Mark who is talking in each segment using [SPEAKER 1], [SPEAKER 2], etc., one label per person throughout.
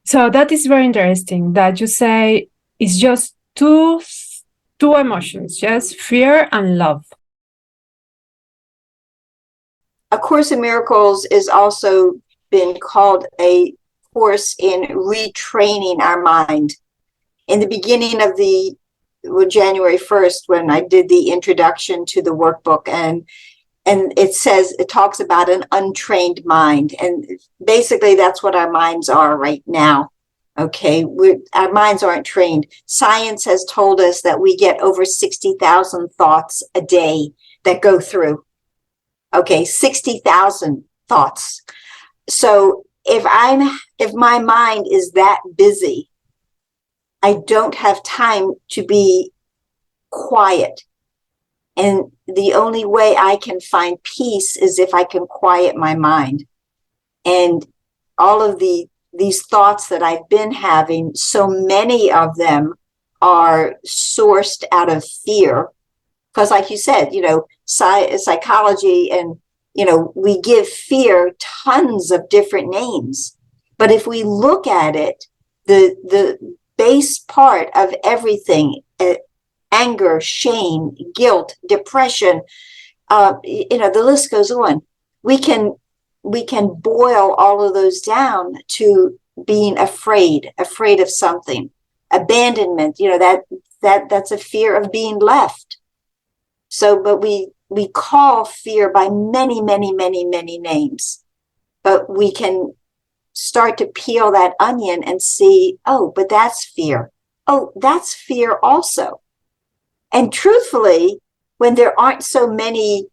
[SPEAKER 1] So that is very interesting that you say it's just two emotions, yes, fear and love.
[SPEAKER 2] A Course in Miracles is also been called a course in retraining our mind. In the beginning of January 1st, when I did the introduction to the workbook, and it talks about an untrained mind. And basically that's what our minds are right now. Okay, our minds aren't trained. Science has told us that we get over 60,000 thoughts a day that go through. Okay, 60,000 thoughts. So if my mind is that busy, I don't have time to be quiet. And the only way I can find peace is if I can quiet my mind. And all of these thoughts that I've been having, so many of them are sourced out of fear. Because like you said, psychology and, we give fear tons of different names. But if we look at it, the base part of everything, anger, shame, guilt, depression, the list goes on. We can boil all of those down to being afraid of something, abandonment. That's a fear of being left. So, but we call fear by many, many, many, many names. But we can start to peel that onion and see, oh, but that's fear. Oh, that's fear also. And truthfully, when there aren't so many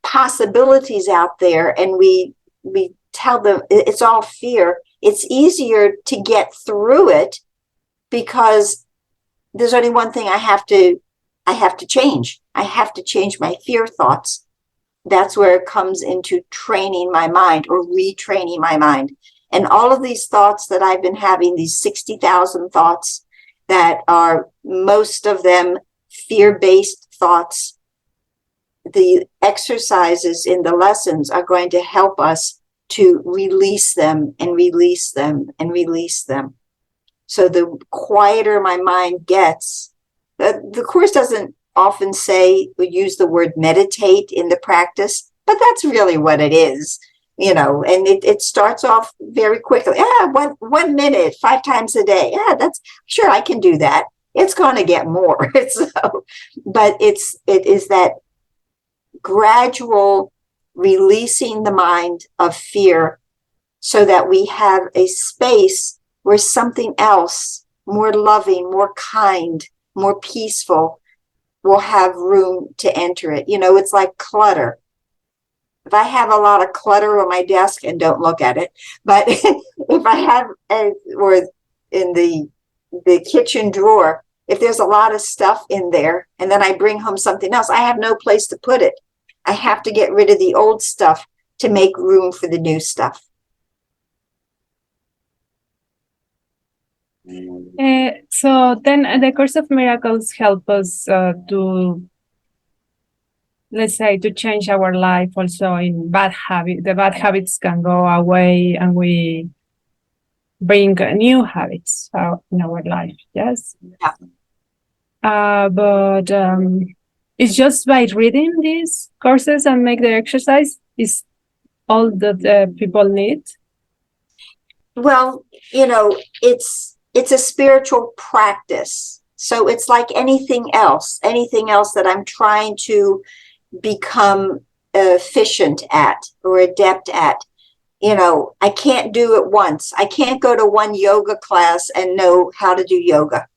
[SPEAKER 2] possibilities out there and we tell them it's all fear, it's easier to get through it because there's only one thing I have to change. I have to change my fear thoughts. That's where it comes into training my mind or retraining my mind. And all of these thoughts that I've been having, these 60,000 thoughts that are most of them fear-based thoughts, the exercises in the lessons are going to help us to release them and release them and release them. So the quieter my mind gets, the Course doesn't often use the word meditate in the practice, but that's really what it is, and it starts off very quickly. 1 minute, 5 times a day. Yeah, that's sure I can do that. It's going to get more. But it is that gradual releasing the mind of fear so that we have a space where something else, more loving, more kind, more peaceful, will have room to enter it. It's like clutter. If I have a lot of clutter on my desk, and don't look at it, but if I have, or in the kitchen drawer, if there's a lot of stuff in there and then I bring home something else, I have no place to put it. I have to get rid of the old stuff to make room for the new stuff.
[SPEAKER 1] So then the Course of Miracles help us to, let's say, to change our life also in bad habits. The bad habits can go away and we bring new habits in our life. Yes.
[SPEAKER 2] Yeah.
[SPEAKER 1] But it's just by reading these courses and make the exercise is all that the people need.
[SPEAKER 2] Well, it's a spiritual practice. So it's like anything else that I'm trying to become efficient at or adept at. I can't do it once. I can't go to one yoga class and know how to do yoga.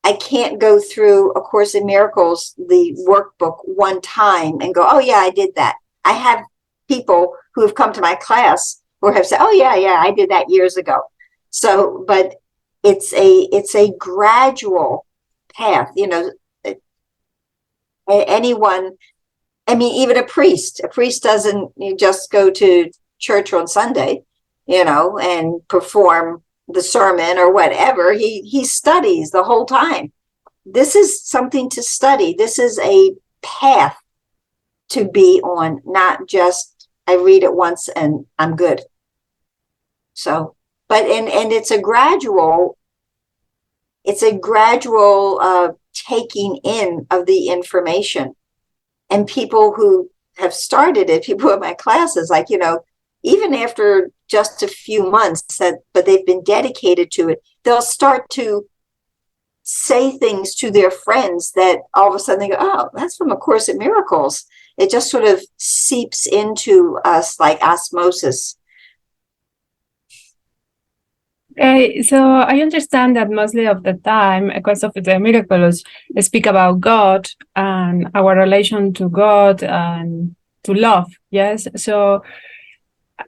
[SPEAKER 2] I can't go through A Course in Miracles, the workbook, one time and go, oh yeah, I did that. I have people who have come to my class who have said, oh yeah, I did that years ago. So, but it's a gradual path. Anyone, even a priest doesn't just go to church on Sunday, and perform the sermon or whatever. He studies the whole time. This is something to study. This is a path to be on, not just I read it once and I'm good. So, But and it's a gradual taking in of the information. And people who have started it, people in my classes, like, even after just a few months, but they've been dedicated to it, they'll start to say things to their friends that all of a sudden they go, oh, that's from A Course in Miracles. It just sort of seeps into us like osmosis.
[SPEAKER 1] So I understand that mostly of the time, A Course of the Miracles speak about God and our relation to God and to love. Yes. So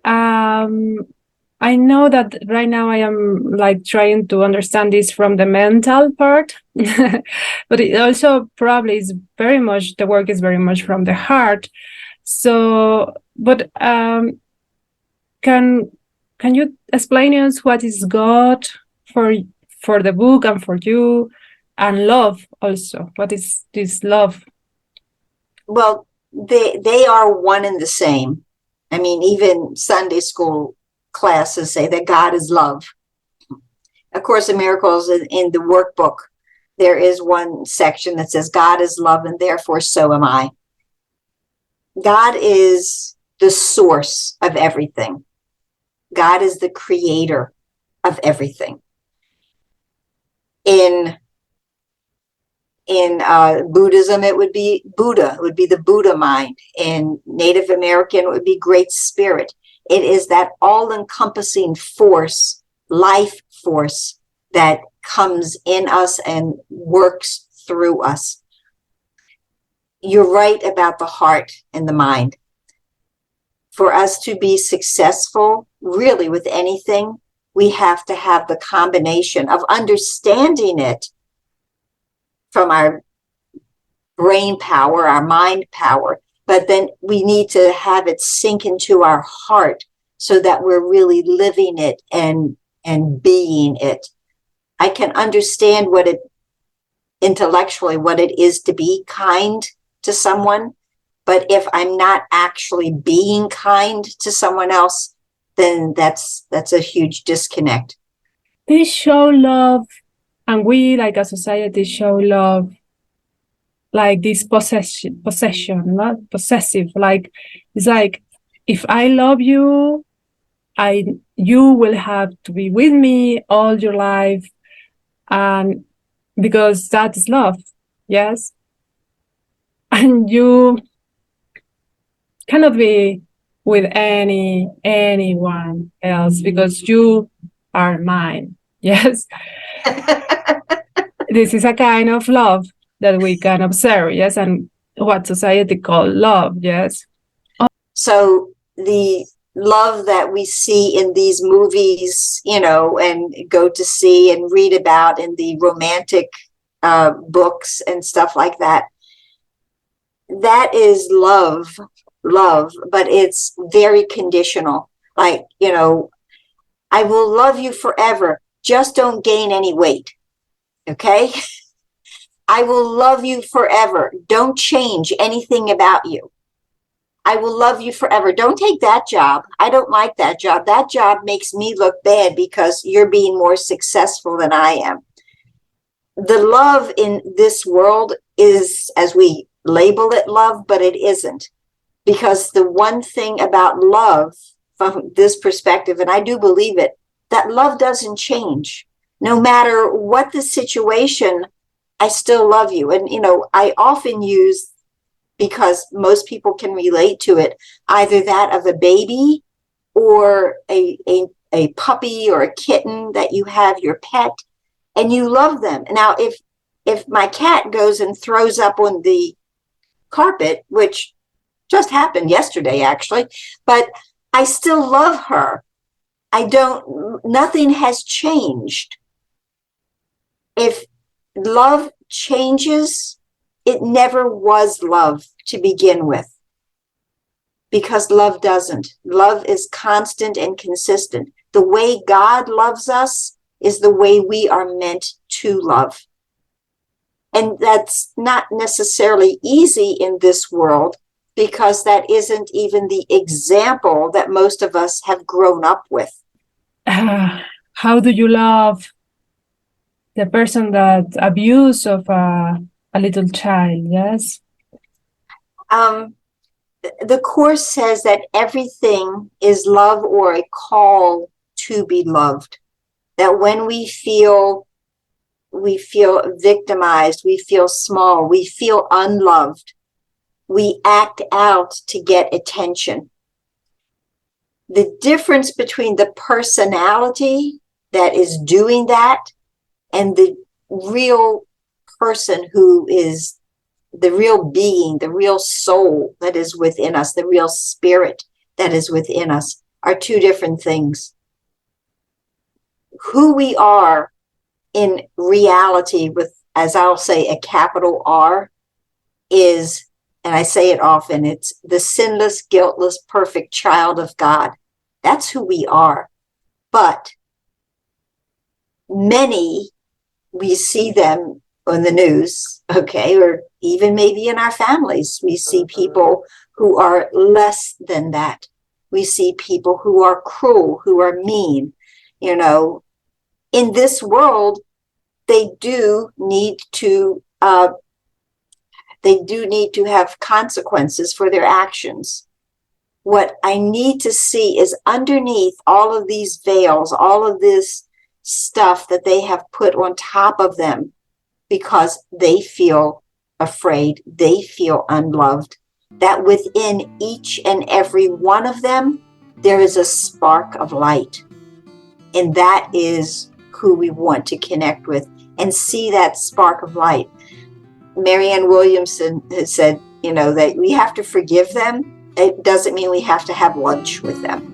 [SPEAKER 1] I know that right now I am like trying to understand this from the mental part, but it also probably is very much, the work is very much from the heart. So, but can you explain us what is God for the book and for you, and love also? What is this love?
[SPEAKER 2] Well, they are one and the same. I mean, even Sunday school classes say that God is love. A Course in Miracles, in the workbook, there is one section that says God is love and therefore so am I. God is the source of everything. God is the creator of everything. In Buddhism, it would be Buddha. It would be the Buddha mind. In Native American, it would be Great Spirit. It is that all-encompassing force, life force, that comes in us and works through us. You're right about the heart and the mind. For us to be successful, really, with anything, we have to have the combination of understanding it from our brain power, our mind power, but then we need to have it sink into our heart so that we're really living it and being it. I can understand intellectually what it is to be kind to someone, but if I'm not actually being kind to someone else, then that's a huge disconnect.
[SPEAKER 1] They show love, and we, like a society, show love like this possession, not possessive. Like, it's like, if I love you, you will have to be with me all your life, and because that is love. Yes. And you cannot be with anyone else because you are mine. Yes. This is a kind of love that we can observe. Yes. And what society call love. Yes.
[SPEAKER 2] So the love that we see in these movies, and go to see and read about in the romantic books and stuff like that, that is love, but it's very conditional. Like, I will love you forever. Just don't gain any weight. Okay? I will love you forever. Don't change anything about you. I will love you forever. Don't take that job. I don't like that job. That job makes me look bad because you're being more successful than I am. The love in this world is, as we label it, love, but it isn't. Because the one thing about love from this perspective, and I do believe it, that love doesn't change. No matter what the situation, I still love you. And, I often use, because most people can relate to it, either that of a baby or a puppy or a kitten that you have, your pet, and you love them. Now, if my cat goes and throws up on the carpet, which just happened yesterday, actually, but I still love her. Nothing has changed. If love changes, it never was love to begin with, because love doesn't. Love is constant and consistent. The way God loves us is the way we are meant to love. And that's not necessarily easy in this world, because that isn't even the example that most of us have grown up with.
[SPEAKER 1] how do you love the person that abused of a little child? Yes.
[SPEAKER 2] The Course says that everything is love or a call to be loved. That when we feel victimized, we feel small, we feel unloved, we act out to get attention. The difference between the personality that is doing that and the real person who is the real being, the real soul that is within us, the real spirit that is within us, are two different things. Who we are in reality, with, as I'll say, a capital R, is, and I say it often, it's the sinless, guiltless, perfect child of God. That's who we are. But many, we see them on the news, okay, or even maybe in our families, we see people who are less than that. We see people who are cruel, who are mean. You know, in this world, they do need to have consequences for their actions. What I need to see is underneath all of these veils, all of this stuff that they have put on top of them, because they feel afraid, they feel unloved, that within each and every one of them, there is a spark of light. And that is who we want to connect with and see that spark of light. Marianne Williamson has said, that we have to forgive them. It doesn't mean we have to have lunch with them.